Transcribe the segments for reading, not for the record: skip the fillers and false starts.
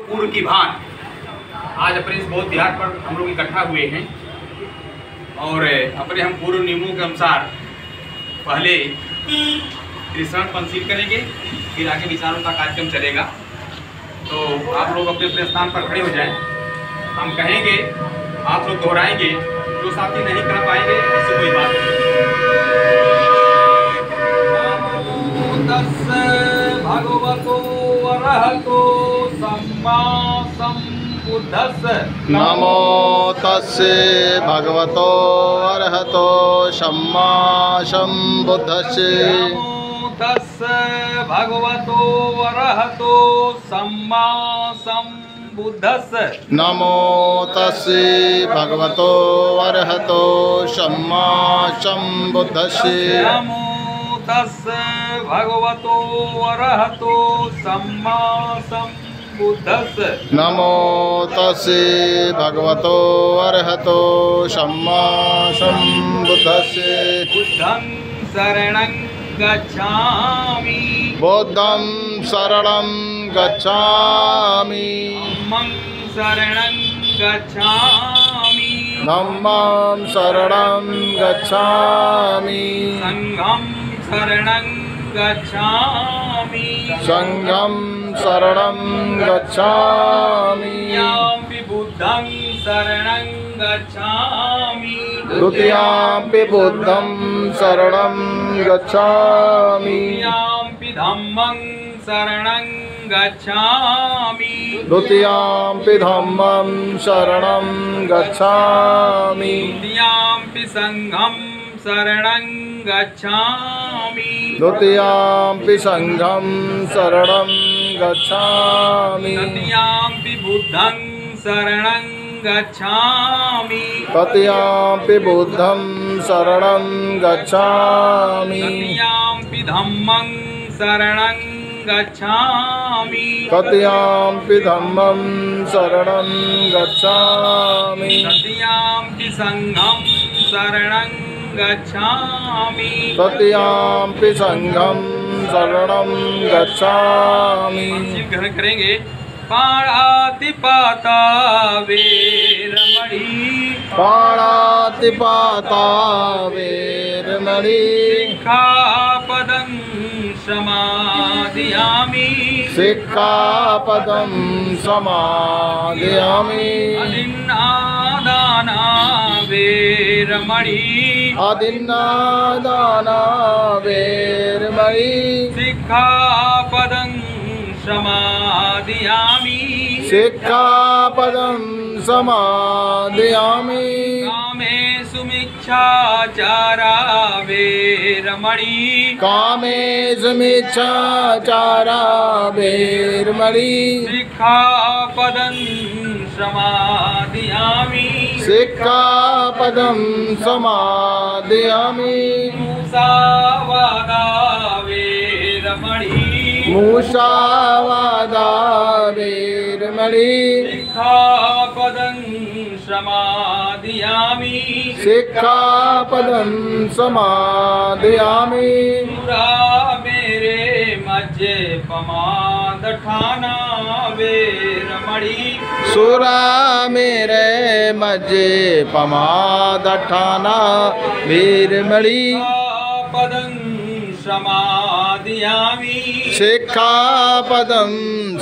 पूर्व की भांति आज अपने इस बौद्ध विहार पर हम लोग इकट्ठा हुए हैं और अपने हम पूर्व नियमों के अनुसार पहले त्रिशरण पंसील करेंगे, फिर आगे विचारों का कार्यक्रम चलेगा। तो आप लोग अपने अपने स्थान पर खड़े हो जाएं। हम कहेंगे, आप लोग दोहराएंगे, जो साथी नहीं कर पाएंगे इससे कोई बात नहीं। नमो तस्से भगवतो अरहतो सम्मा सम्बुद्धस्से। नमो तस्से भगवतो अरहतो सम्मा सम्बुद्धस्से। नमो तस्से भगवतो अरहतो सम्मा सम्बुद्धस्से। नमो तस्से भगवतो अरहतो सम्मा सम्बुद्धस्से। नमो तस्से भगवतो अरहतो सम्मा सम्बुद्धस्से। नमो तस्से भगवतो अरहतो सम्मा सम्बुद्धस्से। बुद्धं शरणं गच्छामि। बुद्धं शरणं गच्छामि। धम्मं शरणं गच्छामि। धम्मं शरणं गच्छामि। संघं शरणं गच्छामि। संघं शरणं गच्छामि। द्वितीयाम्पि बुद्धं शरणं गच्छामि। द्वितीयाम्पि बुद्धं शरणं गच्छामि। द्वितीयाम्पि धम्मं शरणं गच्छामि। द्वितीयाम्पि धम्मं शरणं गच्छामि। तृतीयाम्पि संघं शरणं गच्छामि। द्वितीयाम्पि संघं शरणं गच्छामि। तृतीयाम्पि बुद्धं शरणं गच्छामि। तृतीयाम्पि बुद्धं शरणं गच्छामि। तृतीयाम्पि धम्मं शरणं गच्छामि। तृतीयाम्पि धम्मं शरणं गच्छामि। तृतीयाम्पि संघं शरणं गच्छामि। तृतीयाम्पि संघं शरणं गच्छामि। शिव ग्रहण करेंगे। पाणातिपाता वेरमणि। पाणातिपाता वेरमणि। सिक्खापदं समादयामि। सिक्खापदं समादयामि। अदिन्नादाना वेरमणि। अदिन्नादाना वेरमणि। सिक्खापदं समादयामि। सिक्खापदं समादयामि। कामेषु मिच्छाचारा वेरमणि। कामेषु मिच्छाचारा वेरमणि। सिक्खापदं समादयामि। सिक्खापदं समादयामि। मुसावादा वेरमणि। मुसावादा वेरमणि। सिक्खापदं समादयामि। सिक्खापदं समादयामि। सुरा मेरे मज्जे पमादठाना वेरमणि। सुरा मेरे मज्जे पमादठाना वेरमणि। पदं समादयामि। सिक्खापदं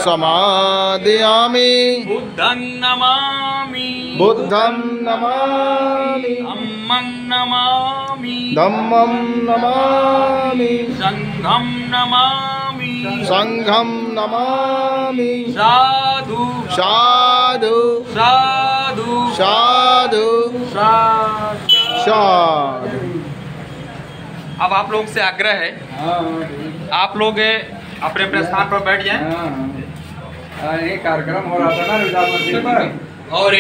समादयामि। बुद्धं नमामि। बुद्धं नमामि। धम्मं नमामि। धम्मं नमामि। संघं नमामि। संघं नमामि। साधु साधु साधु साधु साधु। अब आप लोग से आग्रह है, आप लोग अपने अपने स्थान पर बैठ जाएं। ये कार्यक्रम हो रहा था ना विचार मंदिर पर, और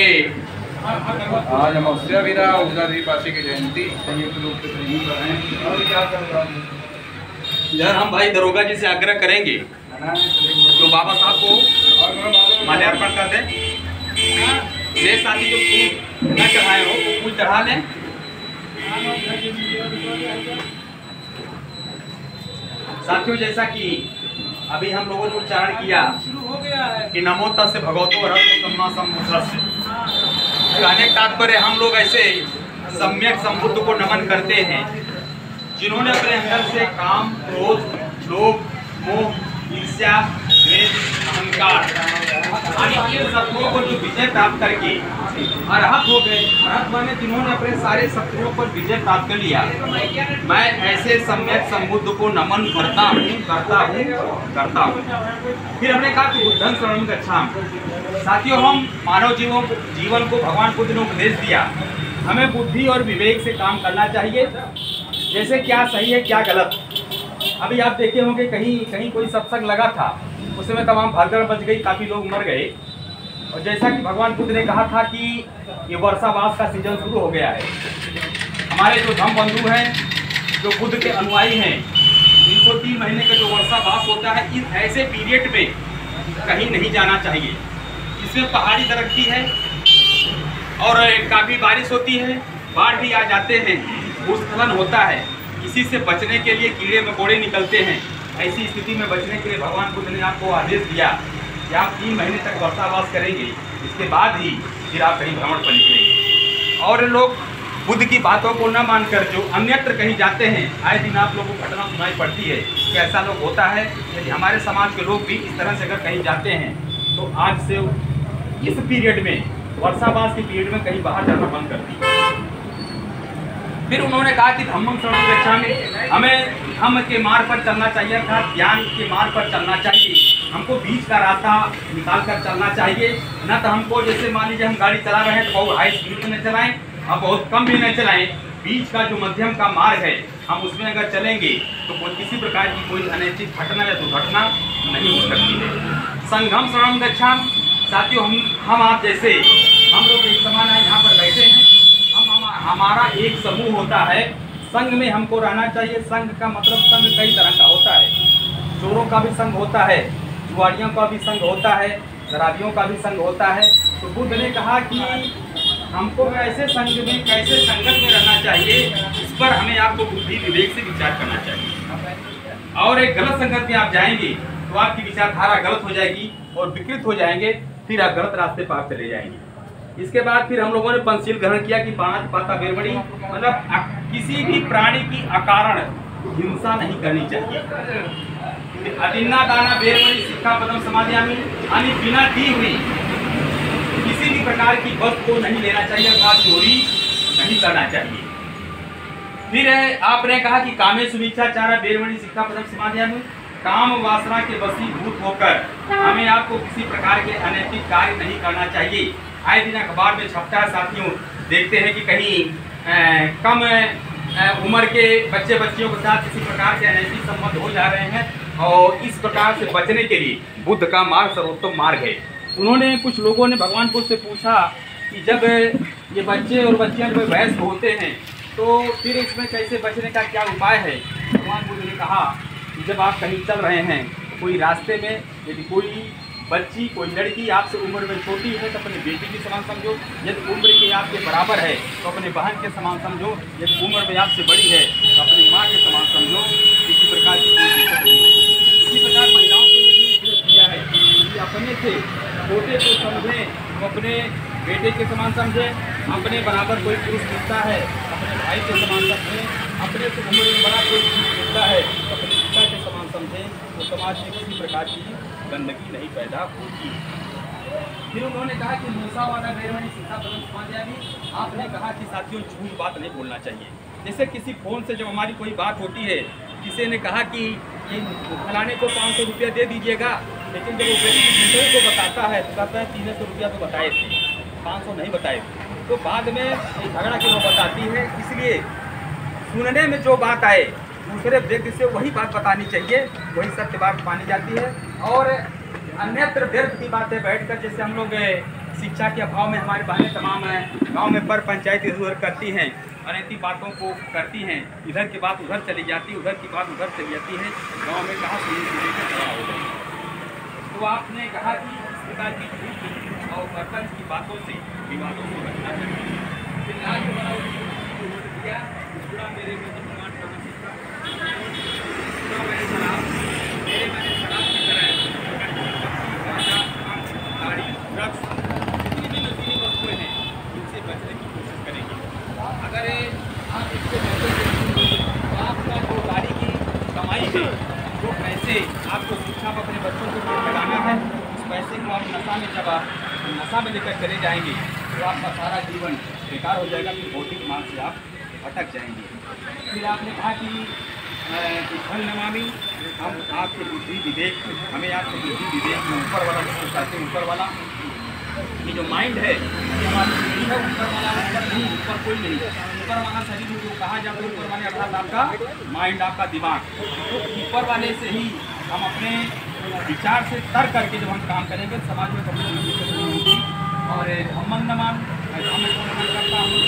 आज अमावस्या भी रहा, उधर ही पासी की जयंती संयुक्त रूप से यहीं पर हैं। और क्या कर रहा है इधर हम भाई दरोगा जी से आग्रह करेंगे तो बाबा साहब को माल्यार्पण कर दें। ये साथी जो फूल न चढ़ाए हो वो फूल चढ़ा लें। साथियों, जैसा कि अभी हम लोगों ने उच्चारण किया कि नमो तस्य भगवतो अरहतो सम्मा सम्बुद्धस्य। कहने का तात्पर्य हम लोग ऐसे सम्यक संबुद्ध को नमन करते हैं जिन्होंने अपने अंदर से काम, क्रोध, लोभ, मोह, ईर्ष्या, द्वेष, अहंकार आदि इन शत्रुओं को जो विजय प्राप्त करके अरहत हो गए। अरहत माने जिन्होंने अपने सारे शत्रुओं पर विजय प्राप्त कर लिया। मैं ऐसे सम्यक संबुद्ध को नमन करता हूँ। फिर हमने कहा कि बुद्धं शरणं गच्छामि। साथियों, हम मानव जीवन को भगवान बुद्ध ने उपदेश दिया, हमें बुद्धि और विवेक से काम करना चाहिए। जैसे क्या सही है क्या गलत। अभी आप देखे होंगे कहीं कोई सत्संग लगा था, उस समय तमाम भगदड़ मच गई, काफ़ी लोग मर गए। और जैसा कि भगवान बुद्ध ने कहा था कि ये वर्षावास का सीजन शुरू हो गया है। हमारे जो धम्म बंधु हैं, जो बुद्ध के अनुयायी हैं, इनको 3 महीने का जो वर्षावास होता है, इस ऐसे पीरियड में कहीं नहीं जाना चाहिए। इसमें पहाड़ी दरख्ती है और काफ़ी बारिश होती है, बाढ़ भी आ जाते हैं, भूस्खलन होता है। इसी से बचने के लिए कीड़े मकोड़े निकलते हैं। ऐसी स्थिति में बचने के लिए भगवान बुद्ध ने आपको आदेश दिया कि आप 3 महीने तक वर्षावास करेंगे, इसके बाद ही फिर आप कहीं भ्रमण पर निकलेंगे। और लोग बुद्ध की बातों को न मानकर जो अन्यत्र कहीं जाते हैं, आए दिन आप लोगों को घटना सुनाई पड़ती है कि ऐसा लोग होता है। यदि हमारे समाज के लोग भी इस तरह से अगर कहीं जाते हैं तो आज से इस पीरियड में, वर्षावास के पीरियड में कहीं बाहर जाना बंद कर दी। फिर उन्होंने कहा कि धम्मं शरणं गच्छामि, हमें धम्म के मार्ग पर चलना चाहिए, अर्थात ज्ञान के मार्ग पर चलना चाहिए। हमको बीच का रास्ता निकाल कर चलना चाहिए। न तो हमको, जैसे मान लीजिए हम गाड़ी चला रहे हैं तो बहुत हाई स्पीड में न चलाएं और बहुत कम भी न चलाएं। बीच का जो मध्यम का मार्ग है, हम उसमें अगर चलेंगे तो कोई किसी प्रकार की कोई अनैतिक घटना या दुर्घटना नहीं हो सकती है। संघं शरणं गच्छामि। साथियों, हम आप जैसे हम लोग एक समान है, यहाँ पर बैठे हैं, हमारा एक समूह होता है, संघ में हमको रहना चाहिए। संघ का मतलब, संघ कई तरह का होता है। चोरों का भी संघ होता है, जुआरियों का भी संघ होता है, शराबियों का भी संघ होता है। तो बुद्ध ने कहा कि हमको ऐसे संघ में, कैसे संगत में रहना चाहिए, इस पर हमें आपको बुद्धि विवेक से विचार करना चाहिए। और एक गलत संगत में आप जाएंगे तो आपकी विचारधारा गलत हो जाएगी और विकृत हो जाएंगे, फिर आप गलत रास्ते पर चले जाएंगे। इसके बाद फिर हम लोगों ने पंचशील ग्रहण किया कि पांच पाता बेरमणि, मतलब किसी भी प्राणी की अकारण हिंसा नहीं करनी चाहिए। अदिन्ना दाना बेरमणि सिक्खापदं समादयामि, यानी बिना दी हुई किसी भी प्रकार की वस्तु को नहीं लेना चाहिए, अर्थात चोरी नहीं करना चाहिए। फिर आपने कहा कि कामेषु मिथ्याचारः बेरमणि सिक्खापदं समादयामि, काम वासना के वशीभूत होकर हमें आपको किसी प्रकार के अनैतिक कार्य नहीं करना चाहिए। आए दिन अखबार में छपता है साथियों, देखते हैं कि कहीं कम उम्र के बच्चे बच्चियों के साथ किसी प्रकार के अनैतिक संबंध हो जा रहे हैं, और इस प्रकार से बचने के लिए बुद्ध का मार्ग सर्वोत्तम मार्ग है। उन्होंने, कुछ लोगों ने भगवान बुद्ध से पूछा कि जब ये बच्चे और बच्चियाँ जब वयस्क होते हैं तो फिर इसमें कैसे बचने का क्या उपाय है। भगवान बुद्ध ने कहा कि जब आप कहीं चल रहे हैं, कोई रास्ते में यदि कोई बच्ची, कोई लड़की आपसे उम्र में छोटी है तो अपने बेटी के समान समझो, यदि उम्र के आपके बराबर है तो अपने बहन के समान समझो, यदि उम्र में आपसे बड़ी है तो अपनी माँ के समान समझो। किसी प्रकार की कोई दिक्कत नहीं होगी। इसी प्रकार महिलाओं के लिए भी उपदेश किया है कि अपने से छोटे को समझें, तो अपने बेटे के समान समझें, अपने बराबर कोई पुरुष मिलता है अपने भाई के समान समझें, अपने से उम्र में बड़ा कोई पुरुष मिलता है अपने पिता के समान समझें, तो समाज में किसी प्रकार की गंदगी नहीं पैदा होगी। फिर उन्होंने कहा कि मूसा वाला बेरमणि सिक्खापदं समादयामि, आपने कहा कि साथियों झूठ बात नहीं बोलना चाहिए। जैसे किसी फ़ोन से जब हमारी कोई बात होती है, किसी ने कहा कि ये फलाने को 500 रुपया दे दीजिएगा, लेकिन जब वो व्यक्ति दूसरे को बताता है तो कहता है 300 रुपया तो बताए थे, 500 नहीं बताए थे। तो बाद में झगड़ा क्यों बताती है, इसलिए सुनने में जो बात आए दूसरे व्यक्ति से वही बात बतानी चाहिए, वही सत्य बात मानी जाती है। और अन्यत्र व्यर्थ की बातें बैठकर, जैसे हम लोग शिक्षा के अभाव में हमारे बहनें तमाम गांव में पर पंचायत इधर करती हैं, अनैतिक बातों को करती हैं, इधर की बात उधर चली जाती है, उधर की बात उधर चली जाती है, गांव में कहाँ सुनी हो गई। तो आपने कहा कि इस प्रकार की झूठ और सरपंच की बातों से, विवादों से बचना चाहिए। मेरे में मैंने शराब की तरह ड्रग्स, जितनी भी नशीली वस्तुएं हैं, इनसे बचने की कोशिश करेंगे। अगर आप इससे बचेंगे तो आपका जो गाड़ी की कमाई है, जो पैसे आपको शिक्षा में अपने बच्चों को लगाना है, उस पैसे को आप नशा में जब आप नशा में लेकर चले जाएंगे तो आपका सारा जीवन बेकार हो जाएगा, फिर भौतिक मार्ग से आप भटक जाएंगे। फिर आपने कहा कि धन नमामि, हम आपके बुद्धि विवेक, हमें आपके बुद्धि विवेक में ऊपर वाला जिसको कहते हैं ऊपर वाला, ये जो माइंड है ये हमारी शरीर है, ऊपर वाला ऊपर नहीं, ऊपर कोई नहीं, ऊपर वाला शरीर जो कहा जाता है ऊपर वाले अर्थात आपका माइंड, आपका दिमाग। तो ऊपर वाले से ही हम अपने विचार से तर करके जब हम काम करेंगे समाज में कभी होगी। और हम नमान, मैं को नमन करता हूँ,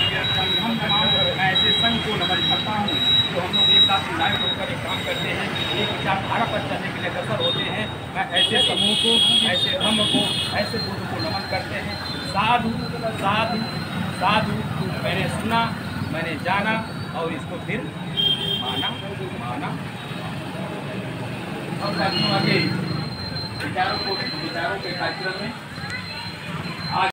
हम नमान, मैं ऐसे संघ को नमन करता हूँ। तो हम लोग एक साथ यूनाइट होकर एक काम करते हैं, एक विचारधारा पर चलने के लिए अग्रसर होते हैं। मैं ऐसे समूह को, ऐसे धर्म को, ऐसे गुरु को नमन करते हैं। साधु साधु साधु, मैंने सुना, मैंने जाना और इसको फिर माना माना। और साथियों आगे विचारों के कार्यक्रम में